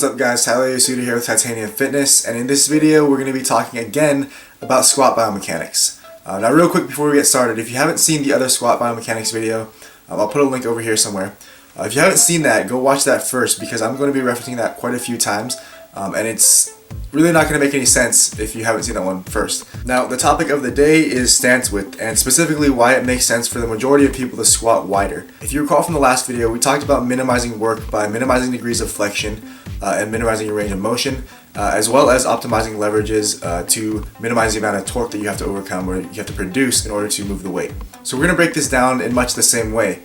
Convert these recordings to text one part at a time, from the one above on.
What's up guys, Tyler Yasuda here with Tytaniumfitness, and in this video we're going to be talking again about squat biomechanics. Now real quick before we get started, if you haven't seen the other squat biomechanics video, I'll put a link over here somewhere. If you haven't seen that, go watch that first because I'm going to be referencing that quite a few times, and it's really not going to make any sense if you haven't seen that one first. Now the topic of the day is stance width, and specifically why it makes sense for the majority of people to squat wider. If you recall from the last video, we talked about minimizing work by minimizing degrees of flexion and minimizing your range of motion, as well as optimizing leverages to minimize the amount of torque that you have to overcome or you have to produce in order to move the weight. So we're going to break this down in much the same way.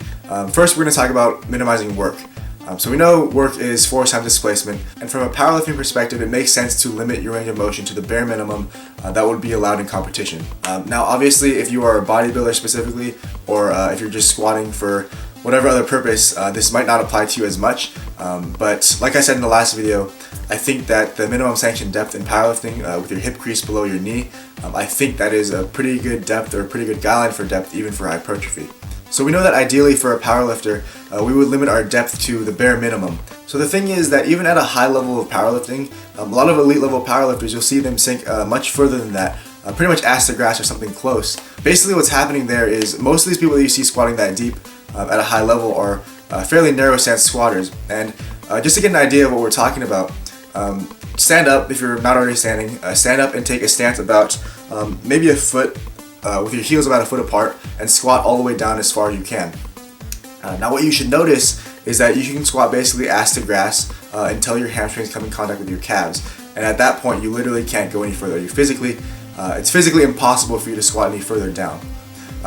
First, we're going to talk about minimizing work. So we know work is force times displacement, and from a powerlifting perspective, it makes sense to limit your range of motion to the bare minimum that would be allowed in competition. Now, obviously, if you are a bodybuilder specifically, or if you're just squatting for whatever other purpose, this might not apply to you as much. But like I said in the last video, I think that the minimum sanctioned depth in powerlifting with your hip crease below your knee, I think that is a pretty good depth or a pretty good guideline for depth even for hypertrophy. So we know that ideally for a powerlifter, we would limit our depth to the bare minimum. So the thing is that even at a high level of powerlifting, a lot of elite level powerlifters, you'll see them sink much further than that, pretty much ass to grass or something close. Basically what's happening there is most of these people that you see squatting that deep at a high level are fairly narrow stance squatters. And just to get an idea of what we're talking about, stand up if you're not already standing, stand up and take a stance about maybe a foot with your heels about a foot apart and squat all the way down as far as you can. Now what you should notice is that you can squat basically ass to grass until your hamstrings come in contact with your calves, and at that point you literally can't go any further. It's physically impossible for you to squat any further down.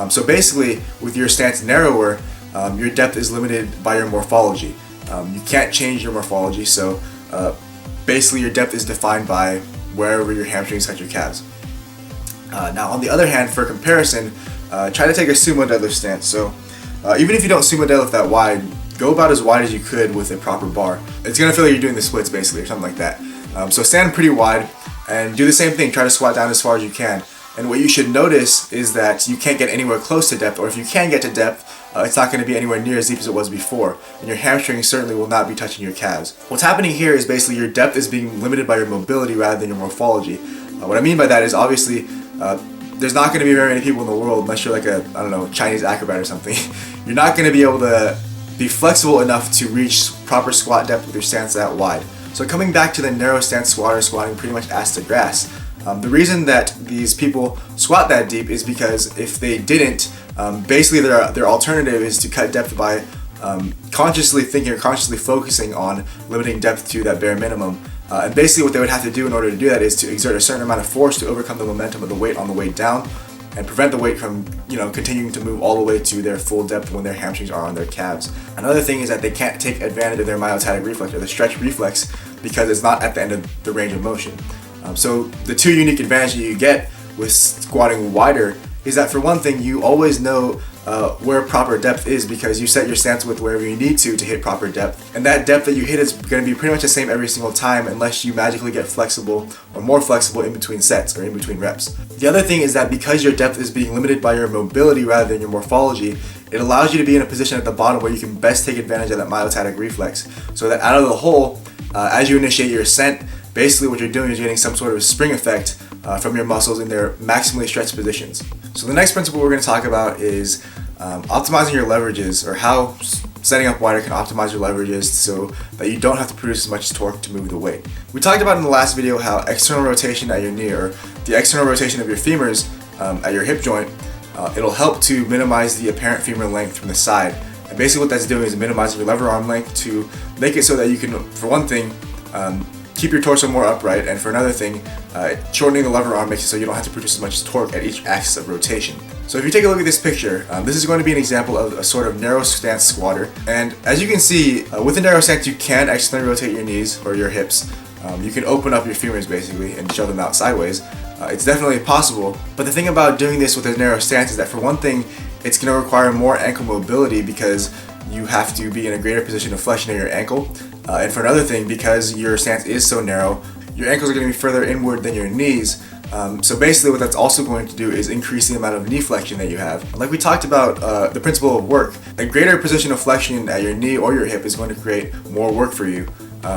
So basically with your stance narrower, your depth is limited by your morphology. You can't change your morphology, so basically your depth is defined by wherever your hamstrings touch your calves. Now on the other hand, for comparison, try to take a sumo deadlift stance. So even if you don't sumo deadlift that wide, go about as wide as you could with a proper bar. It's going to feel like you're doing the splits basically or something like that. So stand pretty wide and do the same thing. Try to squat down as far as you can. And what you should notice is that you can't get anywhere close to depth, or if you can get to depth, it's not going to be anywhere near as deep as it was before, and your hamstrings certainly will not be touching your calves. What's happening here is basically your depth is being limited by your mobility rather than your morphology. What I mean by that is obviously there's not going to be very many people in the world, unless you're like a, I don't know, Chinese acrobat or something. You're not going to be able to be flexible enough to reach proper squat depth with your stance that wide. So coming back to the narrow stance squatter squatting pretty much ass to grass, the reason that these people squat that deep is because if they didn't, basically their alternative is to cut depth by consciously thinking or consciously focusing on limiting depth to that bare minimum. And basically what they would have to do in order to do that is to exert a certain amount of force to overcome the momentum of the weight on the way down and prevent the weight from, continuing to move all the way to their full depth when their hamstrings are on their calves. Another thing is that they can't take advantage of their myotatic reflex or the stretch reflex because it's not at the end of the range of motion. So the two unique advantages you get with squatting wider is that for one thing, you always know where proper depth is because you set your stance width wherever you need to hit proper depth, and that depth that you hit is going to be pretty much the same every single time unless you magically get flexible or more flexible in between sets or in between reps. The other thing is that because your depth is being limited by your mobility rather than your morphology, it allows you to be in a position at the bottom where you can best take advantage of that myotatic reflex, so that out of the hole, as you initiate your ascent, basically what you're doing is getting some sort of spring effect from your muscles in their maximally stretched positions. So the next principle we're going to talk about is optimizing your leverages, or how setting up wider can optimize your leverages so that you don't have to produce as much torque to move the weight. We talked about in the last video how external rotation at your knee, or the external rotation of your femurs at your hip joint, it'll help to minimize the apparent femur length from the side. And basically what that's doing is minimizing your lever arm length to make it so that you can, for one thing, keep your torso more upright, and for another thing, shortening the lever arm makes it so you don't have to produce as much torque at each axis of rotation. So if you take a look at this picture, this is going to be an example of a sort of narrow stance squatter. And as you can see, with a narrow stance, you can externally rotate your knees or your hips. You can open up your femurs basically and shove them out sideways. It's definitely possible. But the thing about doing this with a narrow stance is that for one thing, it's going to require more ankle mobility because you have to be in a greater position of flexion of your ankle. And for another thing, because your stance is so narrow, your ankles are going to be further inward than your knees. So basically what that's also going to do is increase the amount of knee flexion that you have. Like we talked about the principle of work, a greater position of flexion at your knee or your hip is going to create more work for you.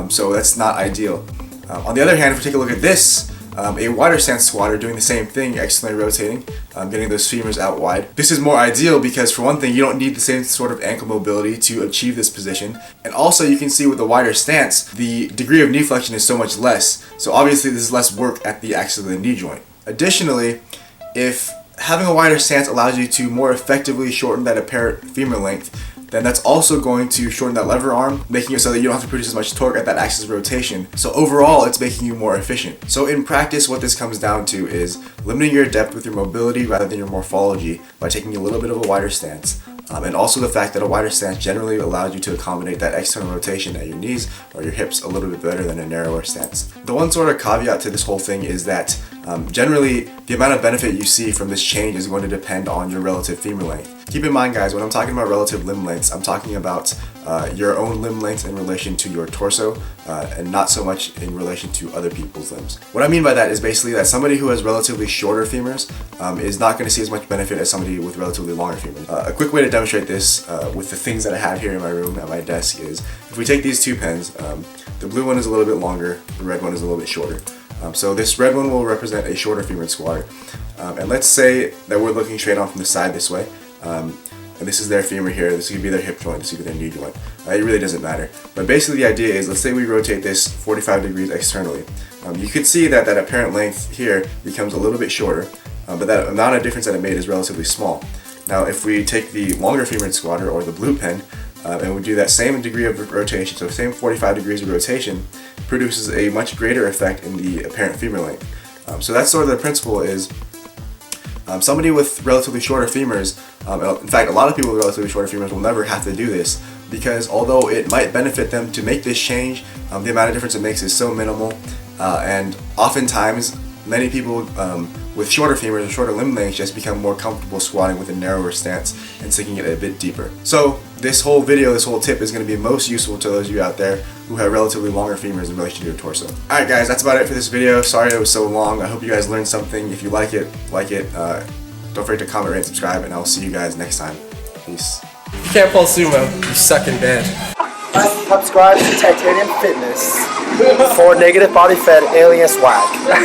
so that's not ideal. On the other hand, if we take a look at this, a wider stance squatter doing the same thing, externally rotating, getting those femurs out wide. This is more ideal because, for one thing, you don't need the same sort of ankle mobility to achieve this position. And also, you can see with the wider stance, the degree of knee flexion is so much less. So obviously, this is less work at the axis of the knee joint. Additionally, if having a wider stance allows you to more effectively shorten that apparent femur length, then that's also going to shorten that lever arm, making it so that you don't have to produce as much torque at that axis of rotation. So overall, it's making you more efficient. So in practice, what this comes down to is limiting your depth with your mobility rather than your morphology by taking a little bit of a wider stance. And also the fact that a wider stance generally allows you to accommodate that external rotation at your knees or your hips a little bit better than a narrower stance. The one sort of caveat to this whole thing is that generally the amount of benefit you see from this change is going to depend on your relative femur length. Keep in mind, guys, when I'm talking about relative limb lengths, I'm talking about your own limb length in relation to your torso and not so much in relation to other people's limbs. What I mean by that is basically that somebody who has relatively shorter femurs is not going to see as much benefit as somebody with relatively longer femurs. A quick way to demonstrate this with the things that I have here in my room at my desk is if we take these two pens, the blue one is a little bit longer, the red one is a little bit shorter. So this red one will represent a shorter femur squatter. And let's say that we're looking straight on from the side this way. And this is their femur here, this could be their hip joint, this could be their knee joint. It really doesn't matter. But basically the idea is, let's say we rotate this 45 degrees externally. You could see that that apparent length here becomes a little bit shorter, but that amount of difference that it made is relatively small. Now if we take the longer femur squatter, or the blue pen, and we do that same degree of rotation, so same 45 degrees of rotation, produces a much greater effect in the apparent femur length. So that's sort of the principle is, somebody with relatively shorter femurs, in fact a lot of people with relatively shorter femurs will never have to do this, because although it might benefit them to make this change, the amount of difference it makes is so minimal, and oftentimes many people with shorter femurs or shorter limb lengths just become more comfortable squatting with a narrower stance and sinking it a bit deeper. So this whole video, this whole tip is going to be most useful to those of you out there who have relatively longer femurs in relation to your torso. Alright guys, that's about it for this video. Sorry it was so long. I hope you guys learned something. If you like it. Don't forget to comment, rate, and subscribe, and I'll see you guys next time. Peace. If you can't pull sumo, you suck in bed. Subscribe to Tytaniumfitness for negative body fat alien swag.